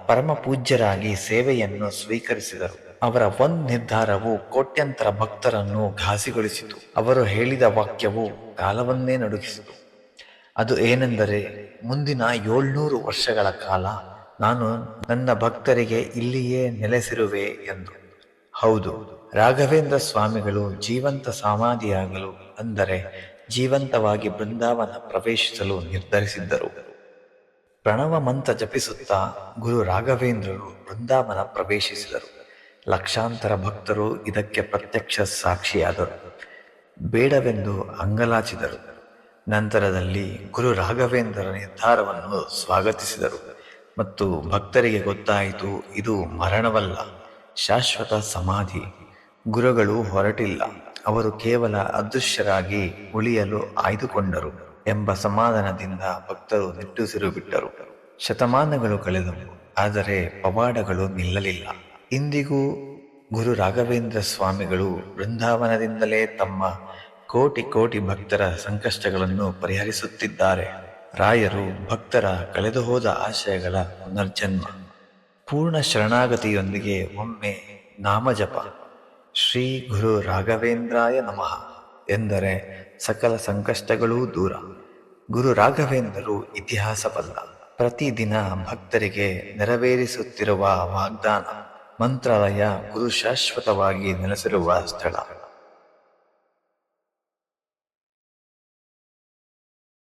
ಪರಮ ಪೂಜ್ಯರಾಗಿ ಸೇವೆಯನ್ನು ಸ್ವೀಕರಿಸಿದರು. ಅವರ ಒಂದು ನಿರ್ಧಾರವು ಕೋಟ್ಯಂತರ ಭಕ್ತರನ್ನು ಘಾಸಿಗೊಳಿಸಿತು. ಅವರು ಹೇಳಿದ ವಾಕ್ಯವು ಕಾಲವನ್ನೇ ನಡುಗಿಸಿತು. ಅದು ಏನೆಂದರೆ, ಮುಂದಿನ 700 ವರ್ಷಗಳ ಕಾಲ ನಾನು ನನ್ನ ಭಕ್ತರಿಗೆ ಇಲ್ಲಿಯೇ ನೆಲೆಸಿರುವೆ ಎಂದು. ಹೌದು, ರಾಘವೇಂದ್ರ ಸ್ವಾಮಿಗಳು ಜೀವಂತ ಸಮಾಧಿಯಾಗಲು, ಅಂದರೆ ಜೀವಂತವಾಗಿ ಬೃಂದಾವನ ಪ್ರವೇಶಿಸಲು ನಿರ್ಧರಿಸಿದ್ದರು. ಪ್ರಣವ ಮಂತ್ರ ಜಪಿಸುತ್ತಾ ಗುರು ರಾಘವೇಂದ್ರರು ಬೃಂದಾವನ ಪ್ರವೇಶಿಸಿದರು. ಲಕ್ಷಾಂತರ ಭಕ್ತರು ಇದಕ್ಕೆ ಪ್ರತ್ಯಕ್ಷ ಸಾಕ್ಷಿಯಾದರು. ಬೇಡವೆಂದು ಅಂಗಲಾಚಿದರು. ನಂತರದಲ್ಲಿ ಗುರು ರಾಘವೇಂದ್ರರ ನಿರ್ಧಾರವನ್ನು ಸ್ವಾಗತಿಸಿದರು ಮತ್ತು ಭಕ್ತರಿಗೆ ಗೊತ್ತಾಯಿತು, ಇದು ಮರಣವಲ್ಲ, ಶಾಶ್ವತ ಸಮಾಧಿ. ಗುರುಗಳು ಹೊರಟಿಲ್ಲ, ಅವರು ಕೇವಲ ಅದೃಶ್ಯರಾಗಿ ಉಳಿಯಲು ಆಯ್ದುಕೊಂಡರು ಎಂಬ ಸಮಾಧಾನದಿಂದ ಭಕ್ತರು ನಿಟ್ಟುಸಿರು ಬಿಟ್ಟರು. ಶತಮಾನಗಳು ಕಳೆದವು, ಆದರೆ ಪವಾಡಗಳು ನಿಲ್ಲಲಿಲ್ಲ. ಇಂದಿಗೂ ಗುರು ರಾಘವೇಂದ್ರ ಸ್ವಾಮಿಗಳು ಬೃಂದಾವನದಿಂದಲೇ ತಮ್ಮ ಕೋಟಿ ಕೋಟಿ ಭಕ್ತರ ಸಂಕಷ್ಟಗಳನ್ನು ಪರಿಹರಿಸುತ್ತಿದ್ದಾರೆ. ರಾಯರು ಭಕ್ತರ ಕಳೆದು ಹೋದ ಆಶಯಗಳ ಪುನರ್ಜನ್ಮ. ಪೂರ್ಣ ಶರಣಾಗತಿಯೊಂದಿಗೆ ಒಮ್ಮೆ ನಾಮಜಪ ಶ್ರೀ ಗುರು ರಾಘವೇಂದ್ರಾಯ ನಮಃ ಎಂದರೆ ಸಕಲ ಸಂಕಷ್ಟಗಳೂ ದೂರ. ಗುರು ರಾಘವೇಂದ್ರರು ಇತಿಹಾಸವಲ್ಲ, ಪ್ರತಿದಿನ ಭಕ್ತರಿಗೆ ನೆರವೇರಿಸುತ್ತಿರುವ ವಾಗ್ದಾನ. ಮಂತ್ರಾಲಯ ಗುರು ಶಾಶ್ವತವಾಗಿ ನೆಲೆಸಿರುವ ಸ್ಥಳ.